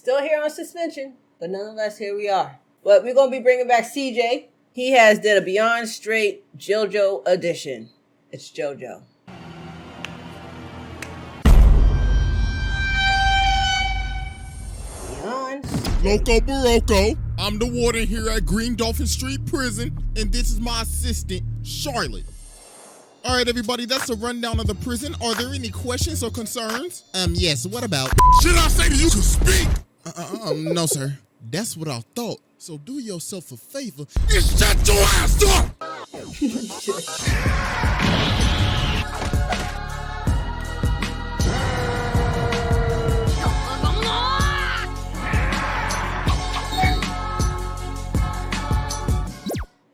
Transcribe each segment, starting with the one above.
Still here on suspension, but nonetheless, here we are. But we're going to be bringing back CJ. He has did a Beyond Straight Jojo edition. It's Jojo. Beyond Loco Barocco. I'm the warden here at Green Dolphin Street Prison, and this is my assistant, Charlotte. All right, everybody, that's a rundown of the prison. Are there any questions or concerns? Yes, what about? Should I say to you to speak? No, sir. That's what I thought. So do yourself a favor and shut your ass up!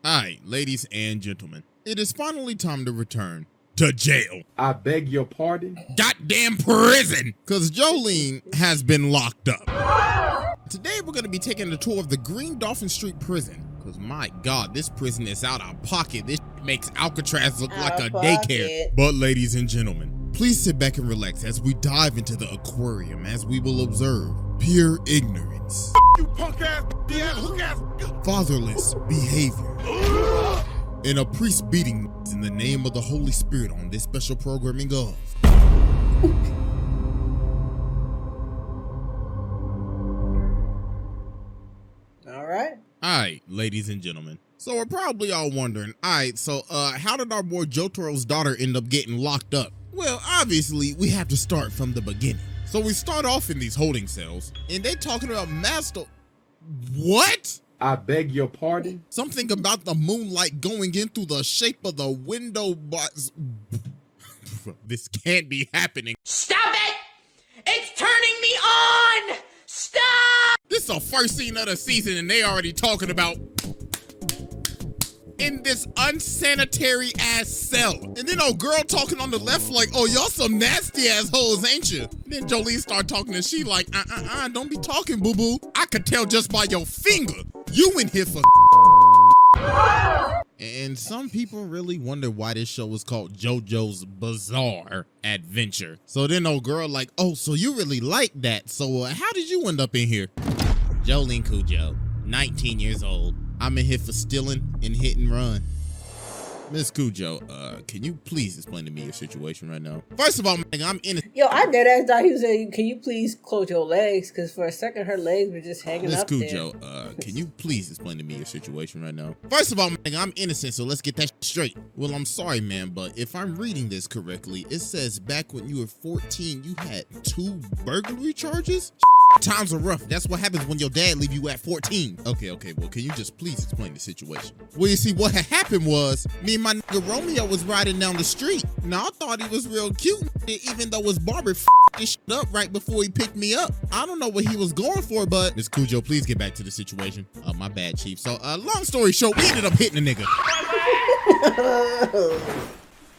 All right, ladies and gentlemen, it is finally time to return to jail. I beg your pardon? Goddamn prison! Because Jolene has been locked up. Today we're going to be taking a tour of the Green Dolphin Street Prison. Because my God, this prison is out of pocket. This makes Alcatraz look like a daycare. But ladies and gentlemen, please sit back and relax as we dive into the aquarium as we will observe pure ignorance. You punk ass, hook ass. Fatherless behavior. And a priest beating in the name of the Holy Spirit on this special programming of All right, ladies and gentlemen. So we're probably all wondering, all right, so how did our boy Jotaro's daughter end up getting locked up? Well, obviously, we have to start from the beginning. So we start off in these holding cells, and they talking about master... What? I beg your pardon? Something about the moonlight going in through the shape of the window box. This can't be happening. Stop it! It's turning me on! Stop! This is the first scene of the season and they already talking about in this unsanitary ass cell. And then old girl talking on the left like, oh, y'all some nasty ass hoes, ain't you? And then Jolene start talking and she like, don't be talking, boo-boo. I could tell just by your finger. You in here for And some people really wonder why this show was called JoJo's Bizarre Adventure. So then old girl like, oh, so you really like that. So how did you end up in here? Jolene Cujo, 19 years old. I'm in here for stealing and hit and run. Miss Cujo, can you please explain to me your situation right now? First of all, I'm in. Yo, I dead ass thought he was saying, can you please close your legs? Because for a second, her legs were just hanging up there. Miss Cujo, can you please explain to me your situation right now? First of all, I'm innocent, so let's get that straight. Well, I'm sorry, man, but if I'm reading this correctly, it says back when you were 14, you had 2 burglary charges? Times are rough. That's what happens when your dad leave you at 14. Okay, well, can you just please explain the situation? Well, you see, what had happened was, me and my nigga Romeo was riding down the street. Now, I thought he was real cute, even though his barber f***ed this shit up right before he picked me up. I don't know what he was going for, but... Miss Cujo, please get back to the situation. Oh, my bad, Chief. So, long story short, we ended up hitting the nigga.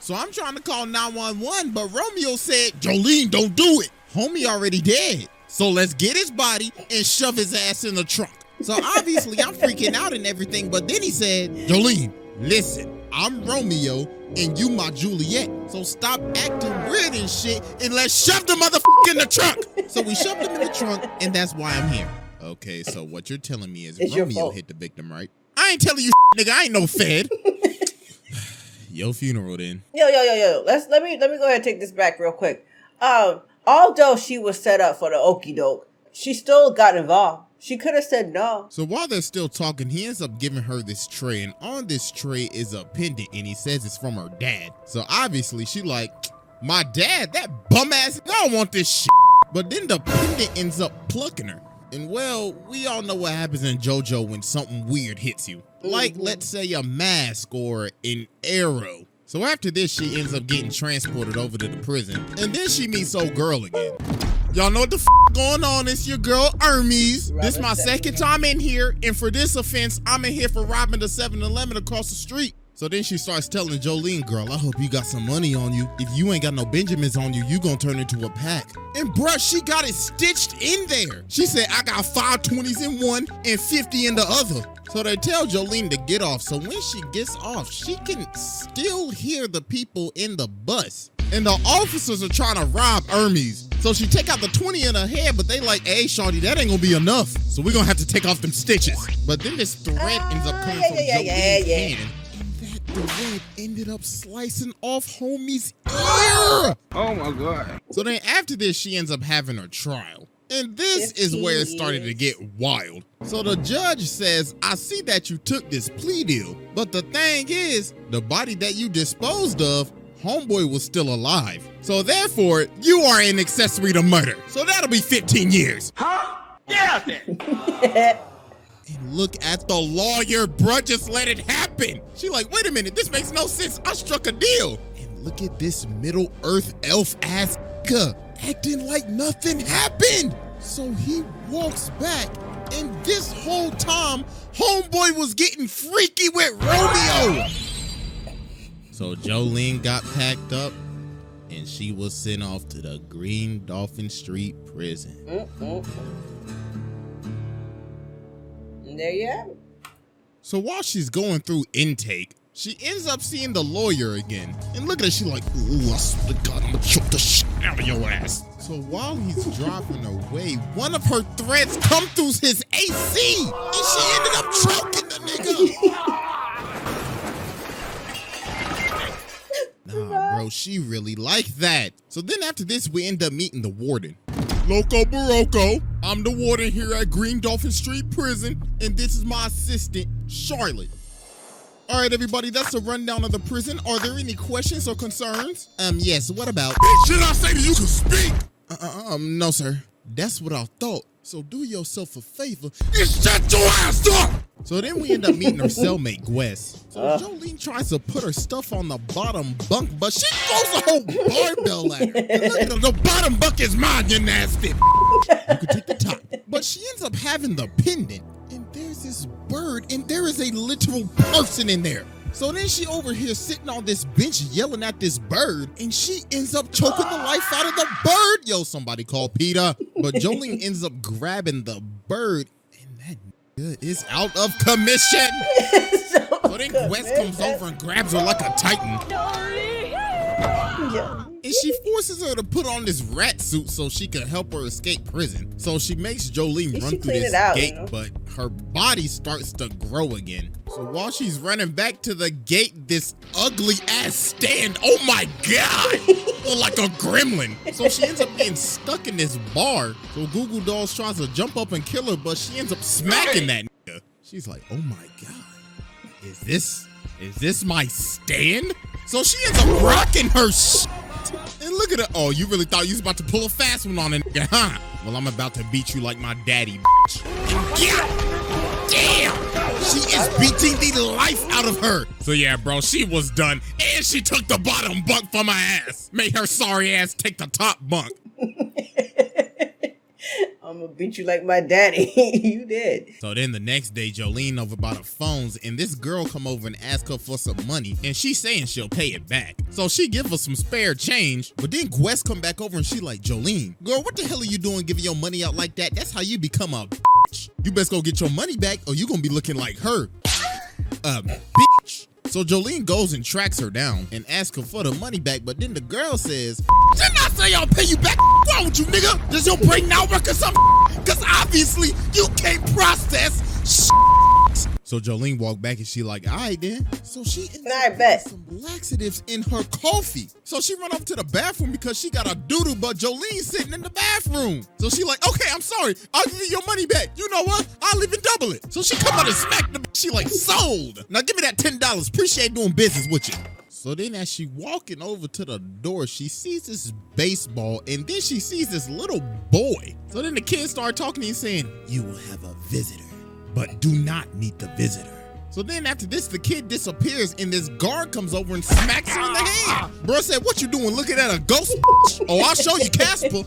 So, I'm trying to call 911, but Romeo said, Jolene, don't do it. Homie already dead. So let's get his body and shove his ass in the trunk. So obviously I'm freaking out and everything, but then he said, Jolene, listen, I'm Romeo and you my Juliet. So stop acting weird and shit and let's shove the motherfucker in the trunk. So we shoved him in the trunk and that's why I'm here. Okay, so what you're telling me is Romeo hit the victim, right? I ain't telling you nigga, I ain't no fed. Your funeral then. Yo. Let me go ahead and take this back real quick. Although she was set up for the okie doke, she still got involved. She could have said no. So while they're still talking, he ends up giving her this tray, and on this tray is a pendant, and he says it's from her dad. So obviously she like, my dad, that bum ass, I don't want this shit. But then the pendant ends up plucking her. And well, we all know what happens in JoJo when something weird hits you. Like, let's say a mask or an arrow. So after this, she ends up getting transported over to the prison. And then she meets old girl again. Y'all know what the f going on. It's your girl, Hermes. This is my second time in here. And for this offense, I'm in here for robbing the 7-Eleven across the street. So then she starts telling Jolene, girl, I hope you got some money on you. If you ain't got no Benjamins on you, you gonna turn into a pack. And bruh, she got it stitched in there. She said, I got 5 20s in one and 50 in the other. So they tell Jolene to get off. So when she gets off, she can still hear the people in the bus. And the officers are trying to rob Hermes. So she take out the 20 in her head, but they like, hey, shawty, that ain't gonna be enough. So we're gonna have to take off them stitches. But then this thread ends up coming from Jolene's hand. And that thread ended up slicing off homie's ear. Oh my God. So then after this, she ends up having her trial. And this is where it started to get wild. So the judge says, I see that you took this plea deal, but the thing is, the body that you disposed of, homeboy was still alive. So therefore, you are an accessory to murder. So that'll be 15 years. Huh? Get out there. And look at the lawyer, bruh, just let it happen. She like, wait a minute, this makes no sense. I struck a deal. And look at this Middle Earth elf ass acting like nothing happened. So he walks back, and this whole time, homeboy was getting freaky with Romeo. So Jolene got packed up, and she was sent off to the Green Dolphin Street prison. And there you have it. So while she's going through intake, she ends up seeing the lawyer again. And look at her, she like, ooh, I swear to God, I'm gonna choke the shit out of your ass. So while he's driving away, one of her threads come through his AC, and she ended up choking the nigga. Nah, bro, she really liked that. So then after this, we end up meeting the warden. Loco Barocco, I'm the warden here at Green Dolphin Street Prison, and this is my assistant, Charlotte. All right, everybody, that's a rundown of the prison. Are there any questions or concerns? Yes, what about? Should I say that you can speak? No, sir. That's what I thought. So do yourself a favor. Just shut your ass up! So then we end up meeting her cellmate, Gwes. So Jolene tries to put her stuff on the bottom bunk, but she throws a whole barbell at her. And look at her, the bottom bunk is mine, you nasty. You can take the top. But she ends up having the pendant, and there's this bird, and there is a literal person in there. So then she over here sitting on this bench yelling at this bird, and she ends up choking the life out of the bird. Yo, somebody call Peter. But Jolene ends up grabbing the bird, and that nigga is out of commission. So then Gwes comes over and grabs her like a titan. And she forces her to put on this rat suit so she can help her escape prison. So she makes Jolene run through this gate, but her body starts to grow again. So while she's running back to the gate, this ugly ass stand, oh my God, like a gremlin. So she ends up getting stuck in this bar. So Google Dolls tries to jump up and kill her, but she ends up smacking that nigga. She's like, oh my God, is this my stand? So she ends up rocking her shit. And look at her. Oh, you really thought you was about to pull a fast one on a nigga, huh? Well, I'm about to beat you like my daddy, bitch. Yeah. Damn. She is beating the life out of her. So yeah, bro, she was done. And she took the bottom bunk from my ass. Made her sorry ass take the top bunk. I'm gonna beat you like my daddy. You did. So then the next day, Jolene over by the phones, and this girl come over and ask her for some money, and she's saying she'll pay it back. So she give her some spare change, but then Gwes come back over and she like, Jolene, girl, what the hell are you doing giving your money out like that? That's how you become a bitch. You best go get your money back or you gonna be looking like her. Bitch. So Jolene goes and tracks her down and asks her for the money back, but then the girl says, didn't I say I'll pay you back? What's wrong with you, nigga? Does your brain not work or something? Because obviously you can't process shit. So Jolene walked back and she like, all right then. So she ended up some laxatives in her coffee. So she run up to the bathroom because she got a doodle, but Jolene's sitting in the bathroom. So she like, okay, I'm sorry. I'll give you your money back. You know what? I'll even double it. So she come out and smack the bitch. She like, sold. Now give me that $10. Appreciate doing business with you. So then as she walking over to the door, she sees this baseball and then she sees this little boy. So then the kids start talking to him saying, you will have a visitor, but do not meet the visitor. So then after this, the kid disappears and this guard comes over and smacks her in the hand. Bro said, what you doing looking at a ghost? Oh, I'll show you, Casper.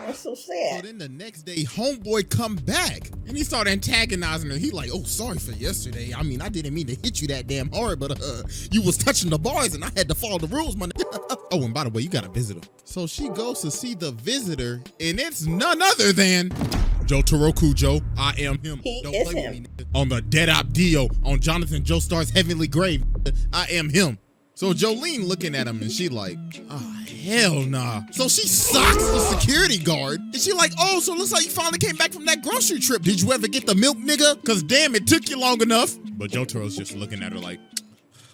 That's so sad. So then the next day, homeboy come back and he started antagonizing her. He like, oh, sorry for yesterday. I mean, I didn't mean to hit you that damn hard, but you was touching the bars and I had to follow the rules, my nigga. Oh, and by the way, you got a visitor. So she goes to see the visitor and it's none other than Joe Torokujo. I am him. Don't play with me, nigga. On the Dead Op Dio on Jonathan Joestar's Heavenly Grave. I am him. So Jolene looking at him and she like, oh, hell nah. So she socks the security guard and she like, oh, so it looks like you finally came back from that grocery trip. Did you ever get the milk, nigga? Cause damn, it took you long enough. But Jotaro's just looking at her like,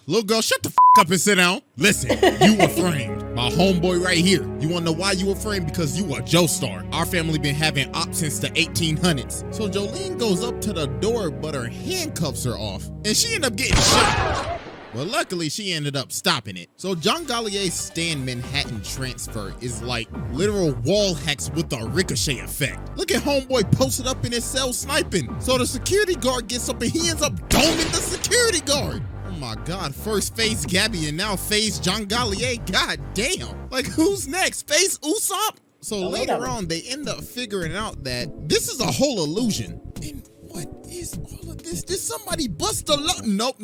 little girl, shut the f up and sit down. Listen, you were framed. My homeboy right here. You wanna know why you were framed? Because you a Joestar. Our family been having ops since the 1800s. So Jolene goes up to the door, but her handcuffs are off. And she ended up getting shot. Well, luckily, she ended up stopping it. So John Gollier's Stan Manhattan transfer is like literal wall hacks with a ricochet effect. Look at homeboy posted up in his cell sniping. So the security guard gets up and he ends up doming the security guard. Oh my God, first face Gabby and now face John Gallier. God damn. Like, who's next? Face Usopp? So later on, they end up figuring out that this is a whole illusion. And what is all of this? Did somebody bust a lock? Nope.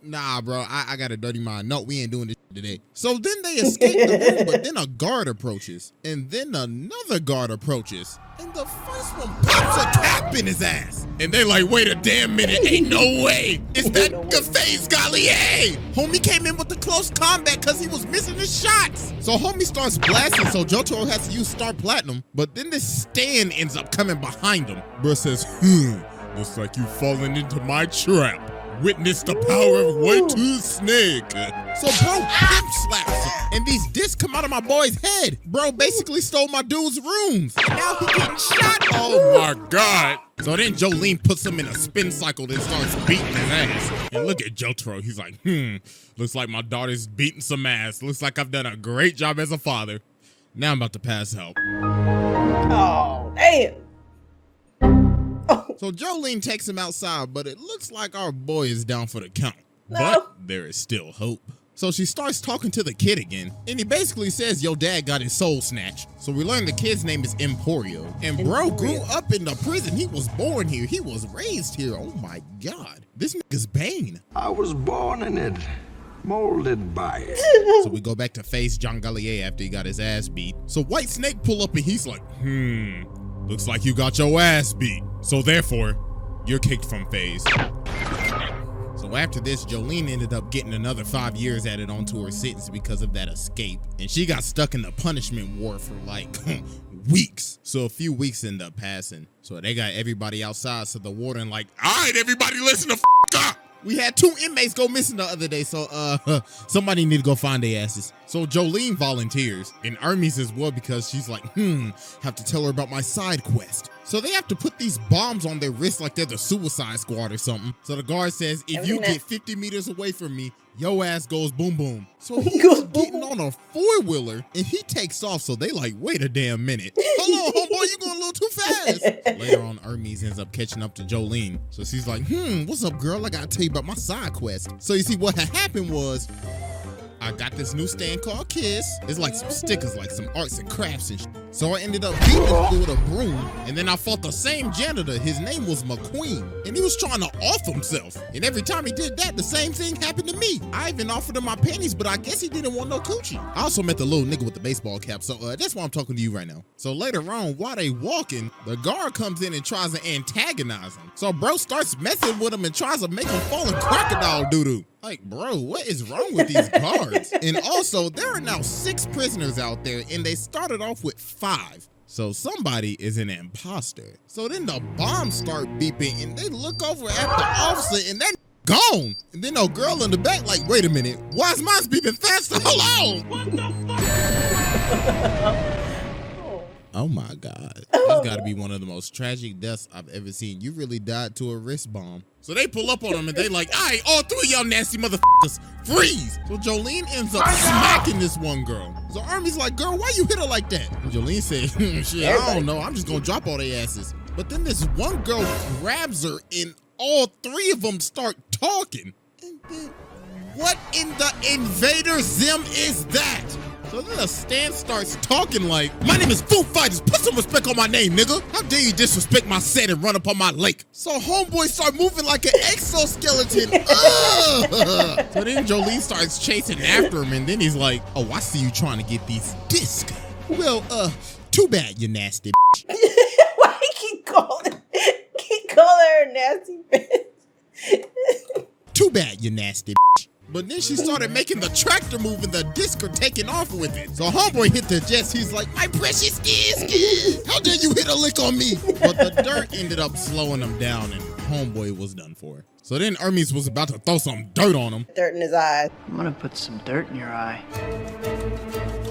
Nah, bro, I got a dirty mind. No, we ain't doing this today. So then they escape the room, but then a guard approaches. And then another guard approaches. And the first one pops a cap in his ass. And they like, wait a damn minute, ain't no way. It's that face Gallier. Homie came in with the close combat because he was missing his shots. So homie starts blasting, so Jotaro has to use Star Platinum. But then this Stan ends up coming behind him. Bro says, looks like you've fallen into my trap. Witness the power of White-Tooth Snake. So bro pimp slaps him, and these discs come out of my boy's head. Bro basically stole my dude's rooms. Now he getting shot. Oh my God. So then Jolene puts him in a spin cycle and starts beating his ass. And look at Jotaro. He's like, looks like my daughter's beating some ass. Looks like I've done a great job as a father. Now I'm about to pass out. Oh, damn. So Jolene takes him outside, but it looks like our boy is down for the count. No. But there is still hope. So she starts talking to the kid again, and he basically says, yo, dad got his soul snatched. So we learn the kid's name is Emporio. And bro grew up in the prison. He was born here. He was raised here. Oh my God. This nigga's Bane. I was born in it, molded by it. So we go back to face John Gallier after he got his ass beat. So White Snake pull up and he's like, looks like you got your ass beat. So therefore, you're kicked from phase. So after this, Jolene ended up getting another 5 years added onto her sentence because of that escape. And she got stuck in the punishment ward for like weeks. So a few weeks ended up passing. So they got everybody outside. So the warden like, all right, everybody listen the up. We had 2 inmates go missing the other day, so somebody need to go find their asses. So Jolene volunteers, and Hermes as well because she's like, have to tell her about my side quest. So they have to put these bombs on their wrists like they're the Suicide Squad or something. So the guard says, if you get 50 meters away from me, your ass goes boom boom. So he goes getting on a 4-wheeler and he takes off. So they like, wait a damn minute. Hold on, homeboy, you going a little too fast. Later on, Hermes ends up catching up to Jolene. So she's like, what's up, girl? I gotta tell you about my side quest. So you see, what had happened was, I got this new stand called Kiss. It's like some stickers, like some arts and crafts and shit. So I ended up beating him with a broom, and then I fought the same janitor. His name was McQueen, and he was trying to off himself. And every time he did that, the same thing happened to me. I even offered him my panties, but I guess he didn't want no coochie. I also met the little nigga with the baseball cap, so that's why I'm talking to you right now. So later on, while they walking, the guard comes in and tries to antagonize him. So bro starts messing with him and tries to make him fall in crocodile doo-doo. Like, bro, what is wrong with these guards? And also, there are now 6 prisoners out there, and they started off with 5. So somebody is an imposter. So then the bombs start beeping, and they look over at the officer, and that gone. And then a girl in the back like, wait a minute, why is mine beeping faster? Hold on. What the fuck? Oh my God. That's gotta be one of the most tragic deaths I've ever seen. You really died to a wrist bomb. So they pull up on him and they like, all right, all 3 of y'all nasty motherfuckers, freeze. So Jolene ends up smacking this one girl. So Army's like, girl, why you hit her like that? And Jolene said, shit, I don't know. I'm just gonna drop all their asses. But then this one girl grabs her and all 3 of them start talking. And then, what in the invader zim is that? So then a Stan starts talking like, my name is Foo Fighters, put some respect on my name, nigga. How dare you disrespect my set and run up on my lake? So homeboy start moving like an exoskeleton. So then Jolene starts chasing after him and then he's like, oh, I see you trying to get these discs. Well, too bad, you nasty bitch. Why he keep calling her a nasty bitch? Too bad, you nasty bitch. but then she started making the tractor move and the disc are taking off with it. So homeboy hit the jets. He's like, my precious skis, how dare you hit a lick on me? But the dirt ended up slowing him down and homeboy was done for. So then Hermes was about to throw some dirt on him. Dirt in his eyes. I'm gonna put some dirt in your eye.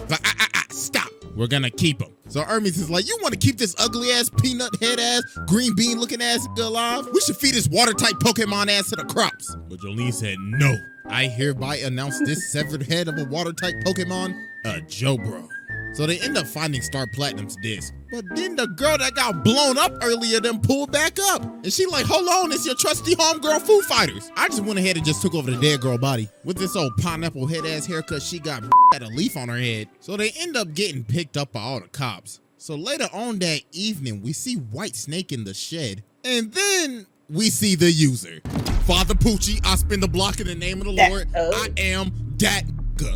Like, stop. We're gonna keep him. So Hermes is like, you want to keep this ugly ass, peanut head ass, green bean looking ass alive? We should feed this water type Pokemon ass to the crops. But Jolene said, no. I hereby announce this severed head of a water type Pokemon a Jobro. So they end up finding Star Platinum's disc. But then the girl that got blown up earlier then pulled back up. And she like, hold on, it's your trusty homegirl Foo Fighters. I just went ahead and just took over the dead girl body. With this old pineapple head ass haircut, she got had a leaf on her head. So they end up getting picked up by all the cops. So later on that evening, we see White Snake in the shed. And then we see the user. Father Poochie, I spin the block in the name of the Lord. I am that guy.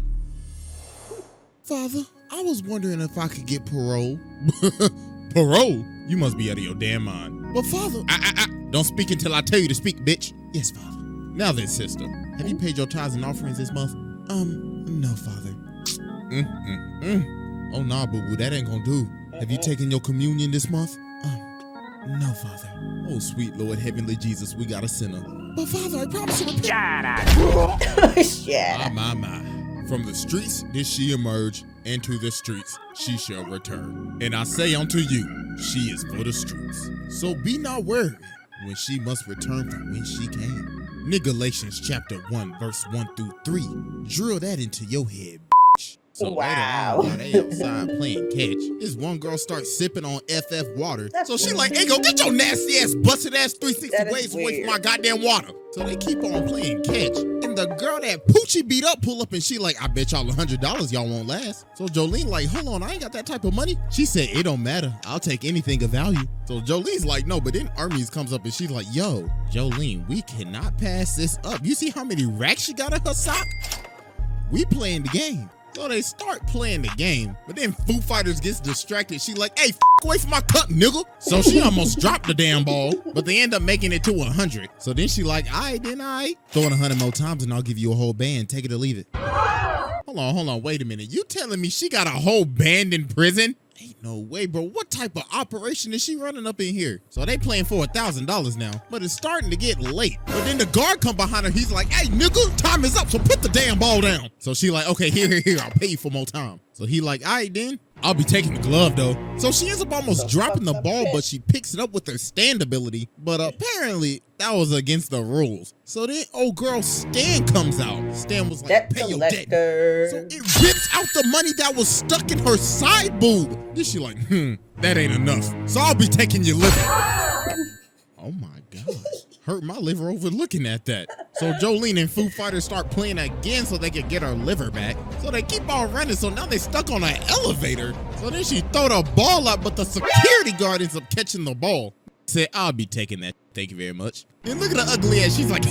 Father, I was wondering if I could get parole. Parole? You must be out of your damn mind. But Father, don't speak until I tell you to speak, bitch. Yes, Father. Now then, sister, have you paid your tithes and offerings this month? No, Father. Oh, nah, boo-boo, that ain't gonna do. Have you taken your communion this month? No, Father. Oh, sweet Lord, heavenly Jesus, we got a sinner. But Father, I promise to repent. Shut up. My. From the streets did she emerge, and to the streets she shall return. And I say unto you, she is for the streets. So be not worried when she must return from when she came. Galatians chapter 1, verse 1 through 3. Drill that into your head, bitch. So later on, while they outside playing catch, this one girl starts sipping on FF water. So she like, hey, go get your nasty ass, busted ass 360 ways away from my goddamn water. So they keep on playing catch. And the girl that Poochie beat up pull up and she like, I bet y'all $100 y'all won't last. So Jolene like, hold on, I ain't got that type of money. She said, it don't matter. I'll take anything of value. So Jolene's like, no, but then Hermes comes up and she's like, yo, Jolene, we cannot pass this up. You see how many racks she got in her sock? We playing the game. So they start playing the game, but then Foo Fighters gets distracted. She like, hey, away from my cup, nigga. So she almost dropped the damn ball, but they end up making it to 100. So then she like, all right, then I throw it 100 more times and I'll give you a whole band. Take it or leave it. Hold on, wait a minute. You telling me she got a whole band in prison? Ain't no way, bro. What type of operation is she running up in here? So they playing for $1,000 now, but it's starting to get late. But then the guard come behind her. He's like, hey, nigga, time is up, so put the damn ball down. So she like, okay, here, I'll pay you for more time. So he like, all right, then. I'll be taking the glove, though. So she ends up almost dropping the ball, but she picks it up with her stand ability. But apparently, that was against the rules. So then old girl Stan comes out. Stan was like, pay your debt. So it rips out the money that was stuck in her side boob. Then she like, that ain't enough. So I'll be taking your liver. Oh my God. Hurt my liver over looking at that. So Jolene and Foo Fighters start playing again so they can get her liver back. So they keep on running, so now they stuck on an elevator. So then she throw the ball up, but the security guard ends up catching the ball. Said, I'll be taking that. Thank you very much. Then look at the ugly ass. She's like,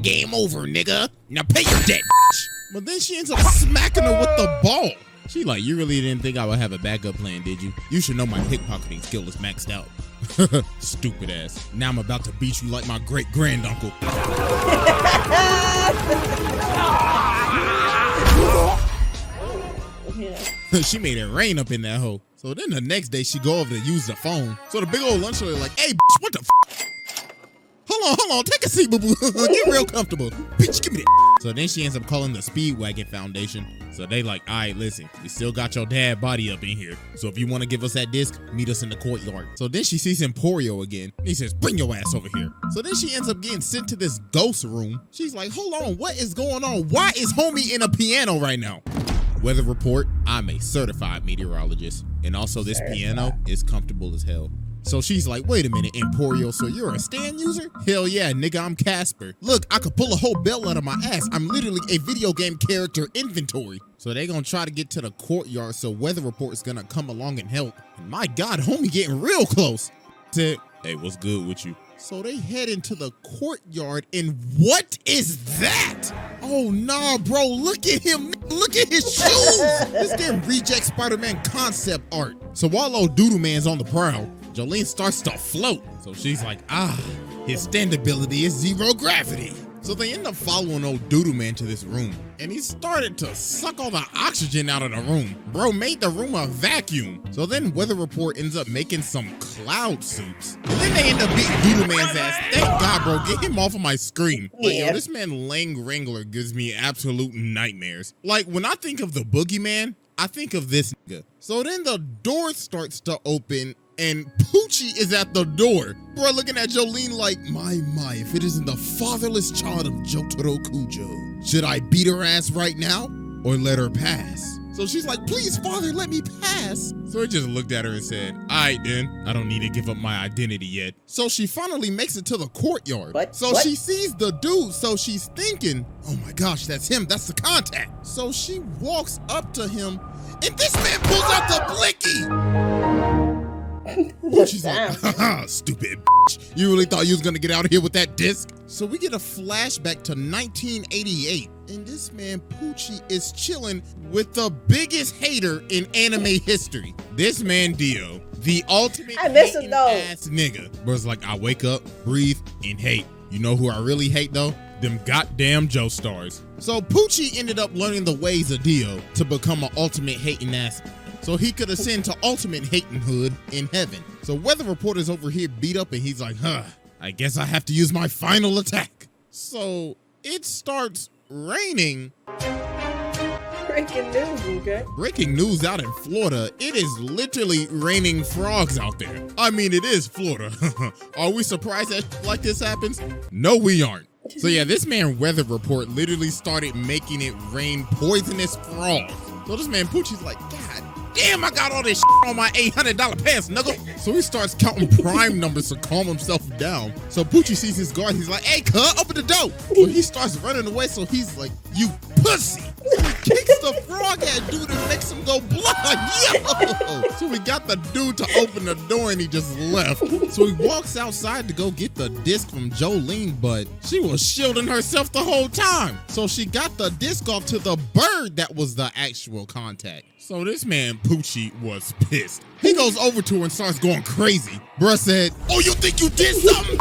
game over, nigga. Now pay your debt, bitch. But then she ends up smacking her with the ball. She like, you really didn't think I would have a backup plan, did you? You should know my pickpocketing skill is maxed out. Stupid ass. Now I'm about to beat you like my great granduncle. She made it rain up in that hole. So then the next day she go over to use the phone. So the big old lunch lady like, hey, bitch, what the f? Hold on, take a seat, boo-boo. Get real comfortable. Bitch, give me that. So then she ends up calling the Speedwagon Foundation. So they like, all right, listen, we still got your dad body up in here. So if you want to give us that disc, meet us in the courtyard. So then she sees Emporio again. And he says, bring your ass over here. So then she ends up getting sent to this ghost room. She's like, hold on, what is going on? Why is homie in a piano right now? Weather report, I'm a certified meteorologist. And also this piano is comfortable as hell. So she's like, wait a minute, Emporio, so you're a stand user? Hell yeah, nigga, I'm Casper. Look, I could pull a whole bell out of my ass. I'm literally a video game character inventory. So they gonna try to get to the courtyard, so weather report's gonna come along and help. And my God, homie getting real close. Said, hey, what's good with you? So they head into the courtyard, and what is that? Oh, nah, bro, look at him. Look at his shoes. This damn reject Spider-Man concept art. So while old Doodle Man's on the prowl, Jolene starts to float. So she's like, his stand ability is zero gravity. So they end up following old Doodoo Man to this room, and he started to suck all the oxygen out of the room. Bro made the room a vacuum. So then Weather Report ends up making some cloud suits. And then they end up beating Doodoo Man's ass. Thank God, bro. Get him off of my screen. Like, yo, this man Lang Wrangler gives me absolute nightmares. Like, when I think of the boogeyman, I think of this nigga. So then the door starts to open, and Poochie is at the door. Bro, looking at Jolene like, my, if it isn't the fatherless child of Jotaro Kujo, should I beat her ass right now or let her pass? So she's like, please, father, let me pass. So he just looked at her and said, all right, then. I don't need to give up my identity yet. So she finally makes it to the courtyard. So she sees the dude. So she's thinking, oh my gosh, that's him. That's the contact. So she walks up to him, and this man pulls out the blicky. She's like, haha, stupid bitch. You really thought you was gonna get out of here with that disc? So we get a flashback to 1988, and this man Poochie is chilling with the biggest hater in anime history. This man Dio, the ultimate hating ass nigga. Bro's like, I wake up, breathe, and hate. You know who I really hate though? Them goddamn Joestars. So Poochie ended up learning the ways of Dio to become an ultimate hating ass, so he could ascend to ultimate hating hood in heaven. So Weather Reporter's over here beat up, and he's like, I guess I have to use my final attack. So it starts raining. Breaking news, okay? Breaking news out in Florida. It is literally raining frogs out there. I mean, it is Florida. Are we surprised that like this happens? No, we aren't. So yeah, this man Weather Report literally started making it rain poisonous frogs. So this man Poochie's like, God damn, I got all this shit on my $800 pants, nigga. So he starts counting prime numbers to calm himself down. So Poochie sees his guard. He's like, hey, cuz, open the door. So he starts running away. So he's like, you pussy. So he kicks the frog at dude and makes him go blind. Yo! So we got the dude to open the door, and he just left. So he walks outside to go get the disc from Jolene, but she was shielding herself the whole time. So she got the disc off to the bird that was the actual contact. So this man Poochie was pissed. He goes over to her and starts going crazy. Bruh said, oh, you think you did something?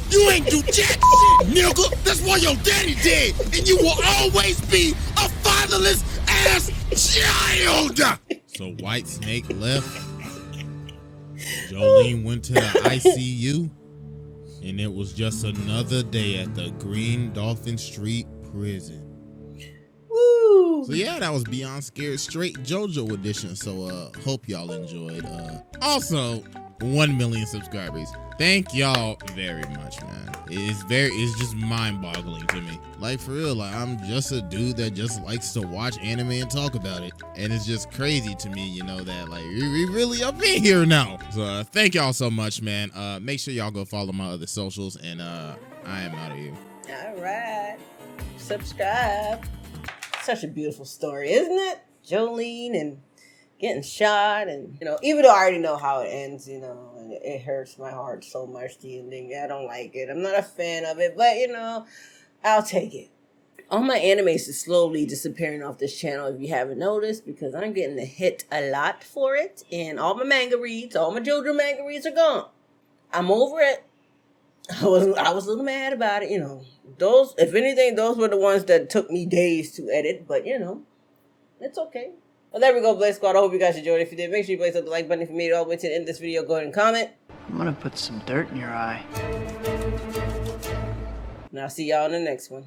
You ain't do jack shit, nigga. That's why your daddy dead, and you will always be a fatherless ass child. So White Snake left. Jolene went to the ICU, and it was just another day at the Green Dolphin Street prison. So yeah, that was Beyond Scared Straight JoJo edition. So hope y'all enjoyed. Also, 1 million subscribers. Thank y'all very much, man. It's just mind-boggling to me. Like, for real, like, I'm just a dude that just likes to watch anime and talk about it. And it's just crazy to me, you know, that like we really up in here now. So thank y'all so much, man. Make sure y'all go follow my other socials, and I am out of here. All right. Subscribe. Such a beautiful story, isn't it? Jolene and getting shot, and, you know, even though I already know how it ends, you know, and it hurts my heart so much, the ending. I don't like it. I'm not a fan of it, but, you know, I'll take it. All my animes is slowly disappearing off this channel, if you haven't noticed, because I'm getting hit a lot for it, and all my manga reads, all my JoJo manga reads are gone. I'm over it. I was a little mad about it, you know. Those, if anything, those were the ones that took me days to edit, but, you know, it's okay. Well, there we go, Blaze Squad. I hope you guys enjoyed. If you did, make sure you blaze up the like button. If you made it all the way to the end of this video, go ahead and comment. I'm gonna put some dirt in your eye. And I'll see y'all in the next one.